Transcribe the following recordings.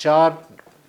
4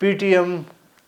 PTM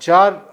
4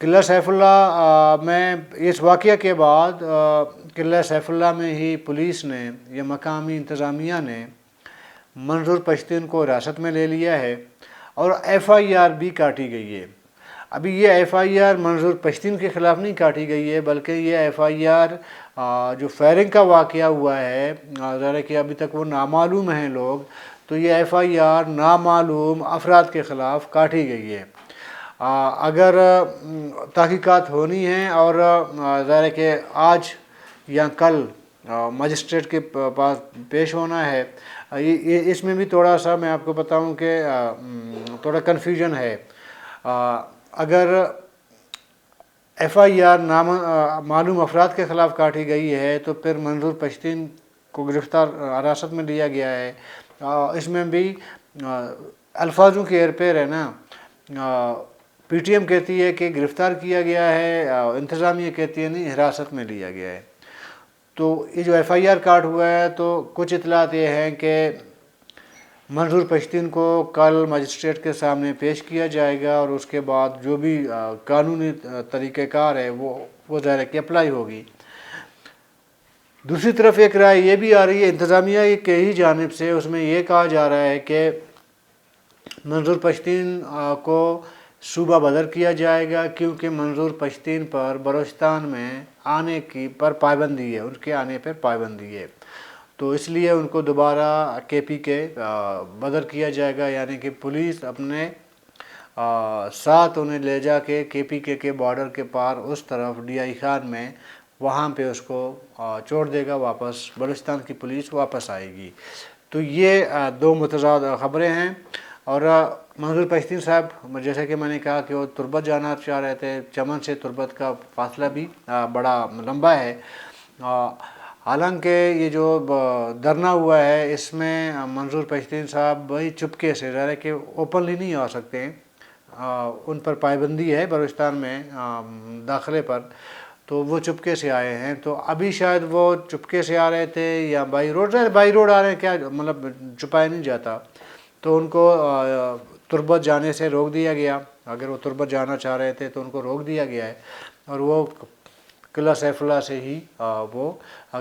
قلعہ سیف اللہ میں اس واقعہ کے بعد قلعہ سیف اللہ میں ہی پولیس نے یا مقامی انتظامیہ نے منظور پشتین کو حراست میں لے لیا ہے اور ایف آئی آر بھی کاٹی گئی ہے۔ ابھی یہ ایف آئی آر منظور پشتین کے خلاف نہیں کاٹی گئی ہے، بلکہ یہ ایف آئی آر جو فائرنگ کا واقعہ ہوا ہے، ظاہر ہے کہ ابھی تک وہ نامعلوم ہیں لوگ، تو یہ ایف آئی آر نامعلوم افراد کے خلاف کاٹی گئی ہے۔ اگر تحقیقات ہونی ہیں اور ظاہر ہے کہ آج یا کل مجسٹریٹ کے پاس پیش ہونا ہے، اس میں بھی تھوڑا سا میں آپ کو بتاؤں کہ تھوڑا کنفیوژن ہے۔ اگر ایف آئی آر معلوم افراد کے خلاف کاٹی گئی ہے تو پھر منظور پشتین کو گرفتار حراست میں لیا گیا ہے، اس میں بھی الفاظوں کی ہیر پھیر ہے نا۔ پی ٹی ایم کہتی ہے کہ گرفتار کیا گیا ہے، انتظامیہ کہتی ہے نہیں حراست میں لیا گیا ہے۔ تو یہ جو ایف آئی آر کاٹ ہوا ہے تو کچھ اطلاعات یہ ہیں کہ منظور پشتین کو کل مجسٹریٹ کے سامنے پیش کیا جائے گا اور اس کے بعد جو بھی قانونی طریقہ کار ہے وہ ظاہر ہے کہ اپلائی ہوگی۔ دوسری طرف ایک رائے یہ بھی آ رہی ہے انتظامیہ کے ہی جانب سے، اس میں یہ کہا جا رہا ہے کہ منظور پشتین کو صوبہ بدر کیا جائے گا، کیونکہ منظور پشتین پر بلوچستان میں آنے کی پر پابندی ہے، ان کے آنے پر پابندی ہے، تو اس لیے ان کو دوبارہ کے پی کے بدر کیا جائے گا، یعنی کہ پولیس اپنے ساتھ انہیں لے جا کے پی کے بارڈر کے پار اس طرف ڈی آئی خان میں وہاں پہ اس کو چھوڑ دے گا، واپس بلوچستان کی پولیس واپس آئے گی۔ تو یہ دو متضاد خبریں ہیں۔ اور منظور پشتین صاحب جیسے کہ میں نے کہا کہ وہ تربت جانا چاہ رہے تھے، چمن سے تربت کا فاصلہ بھی بڑا لمبا ہے، حالانکہ یہ جو دھرنا ہوا ہے اس میں منظور پشتین صاحب وہی چپکے سے، ظاہر ہے کہ اوپنلی نہیں آ سکتے ہیں، ان پر پابندی ہے بلوچستان میں داخلے پر، تو وہ چپکے سے آئے ہیں۔ تو ابھی شاید وہ چپکے سے آ رہے تھے یا بائی روڈ آ رہے ہیں، کیا مطلب چھپایا نہیں جاتا، تو ان کو تربت جانے سے روک دیا گیا۔ اگر وہ تربت جانا چاہ رہے تھے تو ان کو روک دیا گیا ہے، اور وہ قلعہ سیف اللہ سے ہی وہ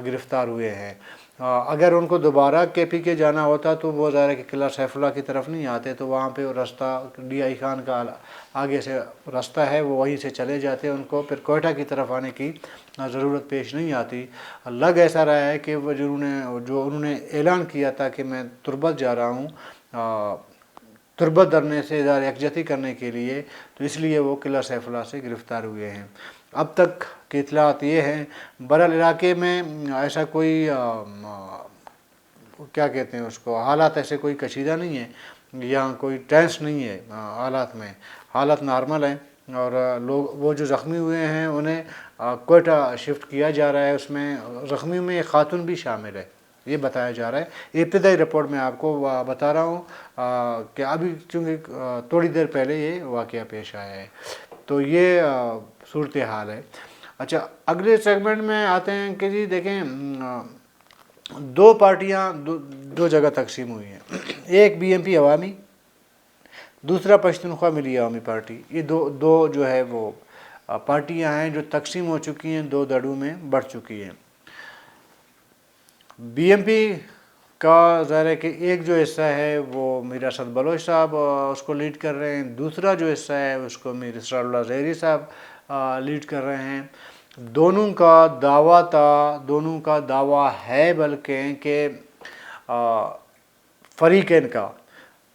گرفتار ہوئے ہیں۔ اگر ان کو دوبارہ کے پی کے جانا ہوتا تو وہ ظاہر ہے کہ قلعہ سیف اللہ کی طرف نہیں آتے، تو وہاں پہ وہ رستہ ڈی آئی خان کا آگے سے رستہ ہے، وہ وہیں سے چلے جاتے، ان کو پھر کوئٹہ کی طرف آنے کی ضرورت پیش نہیں آتی۔ لگ ایسا رہا ہے کہ وہ جو انہوں نے اعلان کیا تھا کہ میں تربت جا رہا ہوں تربت دھرنے سے ادھر یکجہتی کرنے کے لیے، تو اس لیے وہ قلعہ سیف اللہ سے گرفتار ہوئے ہیں۔ اب تک کی اطلاعات یہ ہیں، برال علاقے میں ایسا کوئی کیا کہتے ہیں اس کو، حالات ایسے کوئی کشیدہ نہیں ہے، یا کوئی ٹینس نہیں ہے حالات میں، حالات نارمل ہیں، اور لوگ وہ جو زخمی ہوئے ہیں انہیں کوئٹہ شفٹ کیا جا رہا ہے، اس میں زخمیوں میں ایک خاتون بھی شامل ہے، یہ بتایا جا رہا ہے۔ ابتدائی رپورٹ میں آپ کو بتا رہا ہوں کہ ابھی چونکہ تھوڑی دیر پہلے یہ واقعہ پیش آیا ہے، تو یہ صورتحال ہے۔ اچھا، اگلے سیگمنٹ میں آتے ہیں کہ جی دیکھیں، دو پارٹیاں دو جگہ تقسیم ہوئی ہیں، ایک بی ایم پی عوامی، دوسرا پشتونخوا ملی عوامی پارٹی۔ یہ دو جو ہے وہ پارٹیاں ہیں جو تقسیم ہو چکی ہیں، دو دھڑوں میں بڑھ چکی ہیں۔ بی ایم پی کا ظاہر ہے کہ ایک جو حصہ ہے وہ میر اسد بلوچ صاحب اس کو لیڈ کر رہے ہیں، دوسرا جو حصہ ہے اس کو میر اسرار اللہ زہری صاحب لیڈ کر رہے ہیں۔ دونوں کا دعویٰ ہے بلکہ کہ فریقین کا،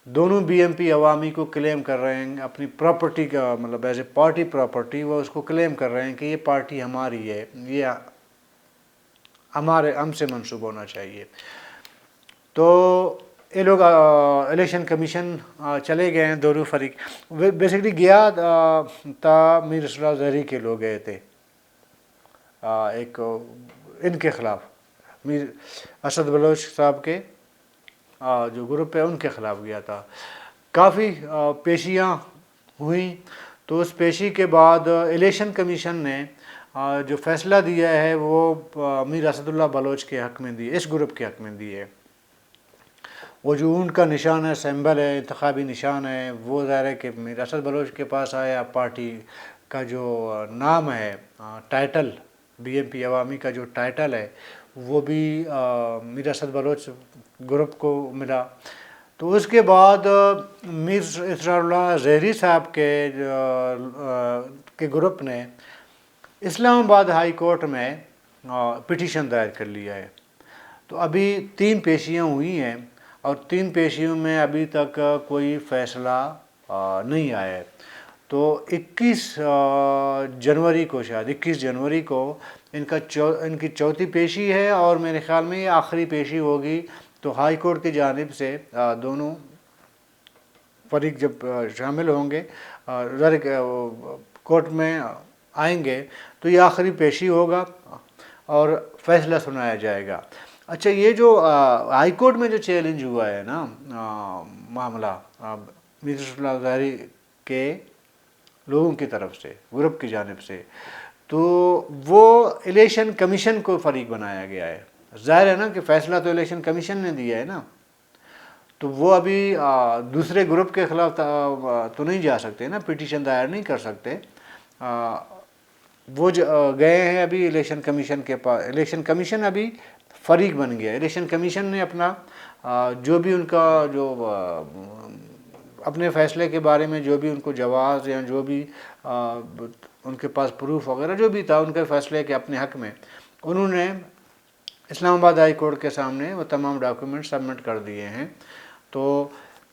دونوں بی ایم پی عوامی کو کلیم کر رہے ہیں اپنی پراپرٹی کا، مطلب ایز اے پارٹی پراپرٹی، وہ اس کو کلیم کر رہے ہیں کہ یہ پارٹی ہماری ہے، یہ ہم سے منسوب ہونا چاہیے۔ تو یہ لوگ الیکشن کمیشن چلے گئے ہیں، دونوں فریق بیسکلی گیا تھا، میر اسرار زہری کے لوگ گئے تھے ایک ان کے خلاف، میر اسد بلوچ صاحب کے جو گروپ ہے ان کے خلاف گیا تھا۔ کافی پیشیاں ہوئیں، تو اس پیشی کے بعد الیکشن کمیشن نے جو فیصلہ دیا ہے وہ میر اسد اللہ بلوچ کے حق میں دی، اس گروپ کے حق میں دی ہے۔ وہ جو اونٹ کا نشان ہے، سمبل ہے، انتخابی نشان ہے، وہ ظاہر ہے کہ میر اسد بلوچ کے پاس آیا، پارٹی کا جو نام ہے، ٹائٹل BMP عوامی کا جو ٹائٹل ہے وہ بھی میر اسد بلوچ گروپ کو ملا۔ تو اس کے بعد میر اسرار اللہ زہری صاحب کے گروپ نے اسلام آباد ہائی کورٹ میں پٹیشن دائر کر لیا ہے۔ تو ابھی 3 پیشیاں ہوئی ہیں اور 3 پیشیوں میں ابھی تک کوئی فیصلہ نہیں آیا ہے۔ تو 21 جنوری کو، شاید 21 جنوری کو ان کی چوتھی پیشی ہے، اور میرے خیال میں یہ آخری پیشی ہوگی۔ تو ہائی کورٹ کی جانب سے دونوں فریق جب شامل ہوں گے، کورٹ میں آئیں گے، تو یہ آخری پیشی ہوگا اور فیصلہ سنایا جائے گا۔ اچھا، یہ جو ہائی کورٹ میں جو چیلنج ہوا ہے نا معاملہ میر اسرار اللہ زہری کے لوگوں کی طرف سے، گروپ کی جانب سے، تو وہ الیکشن کمیشن کو فریق بنایا گیا ہے۔ ظاہر ہے نا کہ فیصلہ تو الیکشن کمیشن نے دیا ہے نا، تو وہ ابھی دوسرے گروپ کے خلاف تو نہیں جا سکتے نا، پٹیشن دائر نہیں کر سکتے۔ وہ گئے ہیں ابھی الیکشن کمیشن کے پاس۔ الیکشن کمیشن ابھی فریق بن گیا۔ الیکشن کمیشن نے اپنا جو بھی ان کا جو اپنے فیصلے کے بارے میں جو بھی ان کو جواز یا جو بھی ان کے پاس پروف وغیرہ جو بھی تھا ان کے فیصلے کے اپنے حق میں، انہوں نے اسلام آباد ہائی کورٹ کے سامنے وہ تمام ڈاکیومنٹ سبمٹ کر دیے ہیں۔ تو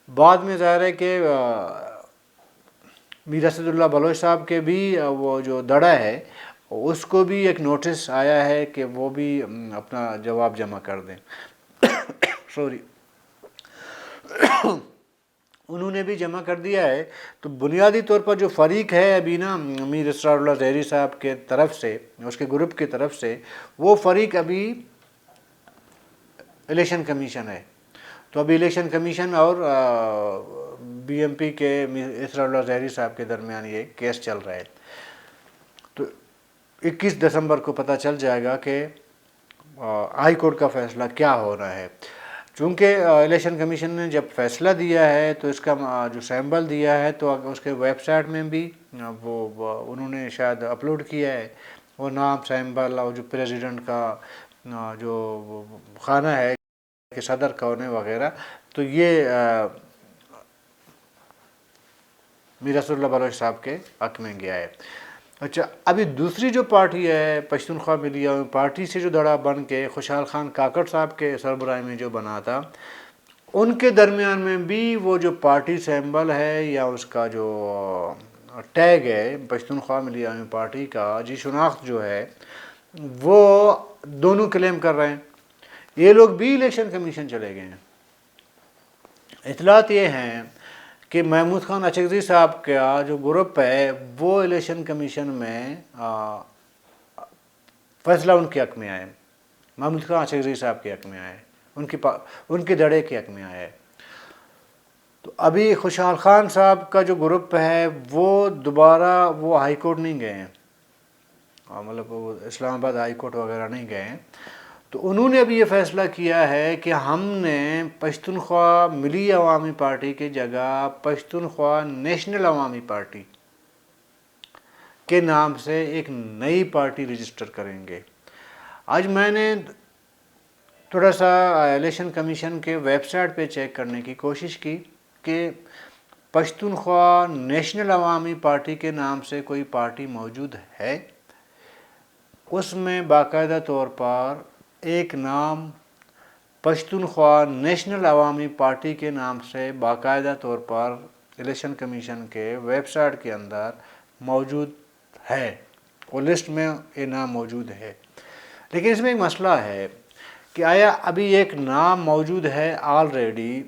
بعد میں ظاہر ہے کہ میر اسد اللہ بلوچ صاحب کے بھی وہ جو دڑا ہے اس کو بھی ایک نوٹس آیا ہے کہ وہ بھی اپنا جواب جمع کر دیں۔ سوری، انہوں نے بھی جمع کر دیا ہے۔ تو بنیادی طور پر جو فریق ہے ابھی نا میر اسرار اللہ زہری صاحب کے طرف سے، اس کے گروپ کی طرف سے، وہ فریق ابھی الیکشن کمیشن ہے۔ تو ابھی الیکشن کمیشن اور BMP کے میر اسرار اللہ زہری صاحب کے درمیان یہ کیس چل رہا ہے۔ تو 21 دسمبر کو پتہ چل جائے گا کہ ہائی کورٹ کا فیصلہ کیا ہو رہا ہے۔ چونکہ الیکشن کمیشن نے جب فیصلہ دیا ہے تو اس کا جو سیمبل دیا ہے تو اس کے ویب سائٹ میں بھی وہ انہوں نے شاید اپلوڈ کیا ہے، وہ نام، سیمبل اور جو پریزیڈنٹ کا جو خانہ ہے کہ صدر کون ہے وغیرہ، تو یہ میر اسد اللہ بلوچ صاحب کے حق میں گیا ہے۔ اچھا، ابھی دوسری جو پارٹی ہے پشتونخوا ملی عوامی پارٹی سے جو دڑا بن کے خوشحال خان کاکڑ صاحب کے سربراہی میں جو بنا تھا، ان کے درمیان میں بھی وہ جو پارٹی سیمبل ہے یا اس کا جو ٹیگ ہے پشتونخوا ملی عوامی پارٹی کا، جی شناخت جو ہے، وہ دونوں کلیم کر رہے ہیں۔ یہ لوگ بھی الیکشن کمیشن چلے گئے ہیں۔ اطلاعات یہ ہیں کہ محمود خان اچکزئی صاحب کا جو گروپ ہے وہ الیکشن کمیشن میں فیصلہ ان کے حق میں آئے، محمود خان اچکزئی صاحب کے حق میں آئے، ان کے دڑے کے حق میں آئے۔ تو ابھی خوشحال خان صاحب کا جو گروپ ہے وہ دوبارہ وہ ہائی کورٹ نہیں گئے ہیں، مطلب وہ اسلام آباد ہائی کورٹ وغیرہ نہیں گئے ہیں۔ تو انہوں نے ابھی یہ فیصلہ کیا ہے کہ ہم نے پشتونخوا ملی عوامی پارٹی کی جگہ پشتونخوا نیشنل عوامی پارٹی کے نام سے ایک نئی پارٹی رجسٹر کریں گے۔ آج میں نے تھوڑا سا الیکشن کمیشن کے ویب سائٹ پہ چیک کرنے کی کوشش کی کہ پشتونخوا نیشنل عوامی پارٹی کے نام سے کوئی پارٹی موجود ہے۔ اس میں باقاعدہ طور پر ایک نام پشتونخوا نیشنل عوامی پارٹی کے نام سے باقاعدہ طور پر الیکشن کمیشن کے ویب سائٹ کے اندر موجود ہے، وہ لسٹ میں یہ نام موجود ہے۔ لیکن اس میں ایک مسئلہ ہے کہ آیا ابھی ایک نام موجود ہے آلریڈی،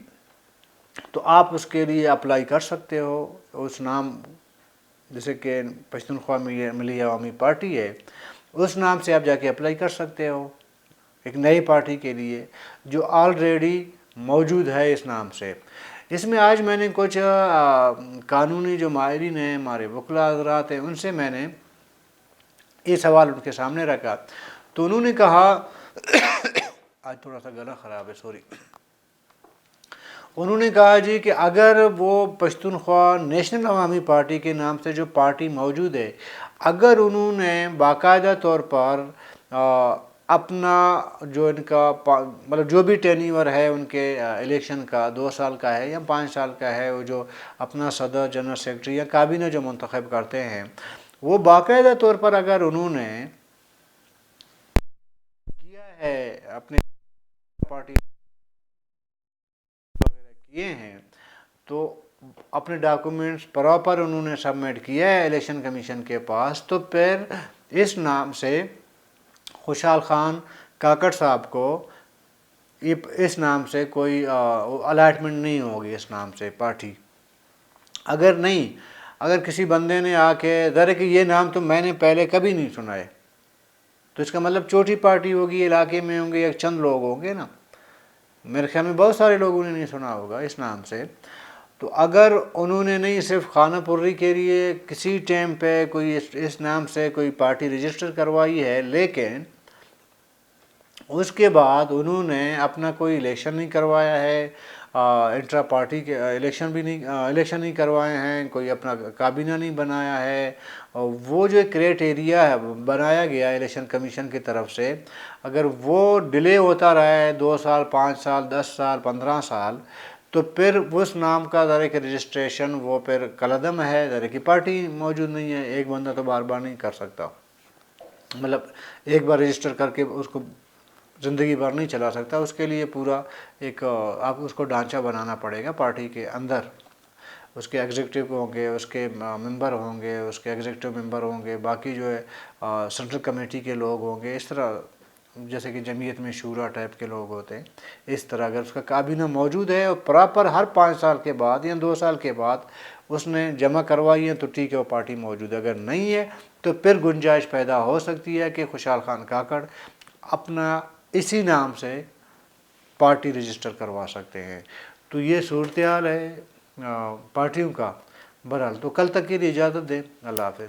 تو آپ اس کے لیے اپلائی کر سکتے ہو، اس نام جیسے کہ پشتونخوا ملی عوامی پارٹی ہے، اس نام سے آپ جا کے اپلائی کر سکتے ہو ایک نئی پارٹی کے لیے جو آلریڈی موجود ہے اس نام سے۔ اس میں آج میں نے کچھ قانونی جو ماہرین ہیں، ہمارے وکلاء حضرات ہیں، ان سے میں نے یہ سوال ان کے سامنے رکھا، تو انہوں نے کہا آج تھوڑا سا گلا خراب ہے، سوری، انہوں نے کہا جی کہ اگر وہ پشتونخوا نیشنل عوامی پارٹی کے نام سے جو پارٹی موجود ہے، اگر انہوں نے باقاعدہ طور پر اپنا جو ان کا مطلب جو بھی ٹینیور ہے ان کے الیکشن کا 2 سال کا ہے یا 5 سال کا ہے، وہ جو اپنا صدر، جنرل سیکرٹری یا کابینہ جو منتخب کرتے ہیں، وہ باقاعدہ طور پر اگر انہوں نے کیا ہے اپنے پارٹی وغیرہ کیے ہیں، تو اپنے ڈاکومنٹس پراپر انہوں نے سبمٹ کیا ہے الیکشن کمیشن کے پاس، تو پھر اس نام سے خوشحال خان کاکڑ صاحب کو اس نام سے کوئی الاٹمنٹ نہیں ہوگی، اس نام سے پارٹی اگر نہیں، اگر کسی بندے نے آ کے ذرا کہ یہ نام تو میں نے پہلے کبھی نہیں سنا ہے، تو اس کا مطلب چھوٹی پارٹی ہوگی، علاقے میں ہوں گے یا چند لوگ ہوں گے نا، میرے خیال میں بہت سارے لوگوں نے نہیں سنا ہوگا اس نام سے۔ تو اگر انہوں نے نہیں صرف خانہ پری کے لیے کسی ٹائم پہ کوئی اس نام سے کوئی پارٹی رجسٹر کروائی ہے، لیکن اس کے بعد انہوں نے اپنا کوئی الیکشن نہیں کروایا ہے، انٹرا پارٹی کے الیکشن نہیں کروائے ہیں، کوئی اپنا کابینہ نہیں بنایا ہے، وہ جو کرائٹیریا ہے بنایا گیا الیکشن کمیشن کی طرف سے، اگر وہ ڈیلے ہوتا رہا ہے 2 سال، 5 سال، 10 سال، 15 سال، تو پھر اس نام کا ذرا کہ رجسٹریشن وہ پھر کالعدم ہے، ذرا کہ پارٹی موجود نہیں ہے، ایک بندہ تو بار بار نہیں کر سکتا، مطلب ایک بار رجسٹر کر کے اس کو زندگی بھر نہیں چلا سکتا، اس کے لیے پورا ایک آپ اس کو ڈھانچہ بنانا پڑے گا پارٹی کے اندر، اس کے ایگزیکٹو ہوں گے، اس کے ممبر ہوں گے، اس کے ایگزیکٹو ممبر ہوں گے، باقی جو ہے سینٹرل کمیٹی کے لوگ ہوں گے، اس طرح جیسے کہ جمعیت میں شورا ٹائپ کے لوگ ہوتے ہیں، اس طرح اگر اس کا کابینہ موجود ہے اور پراپر ہر 5 سال کے بعد یا 2 سال کے بعد اس نے جمع کروائی ہے تو ٹھیک ہے، وہ پارٹی موجود ہے، اگر نہیں ہے تو پھر گنجائش پیدا ہو سکتی ہے کہ خوشحال خان کاکڑ اپنا اسی نام سے پارٹی رجسٹر کروا سکتے ہیں۔ تو یہ صورتحال ہے پارٹیوں کا۔ بہرحال تو کل تک کے لیے اجازت دیں، اللہ حافظ۔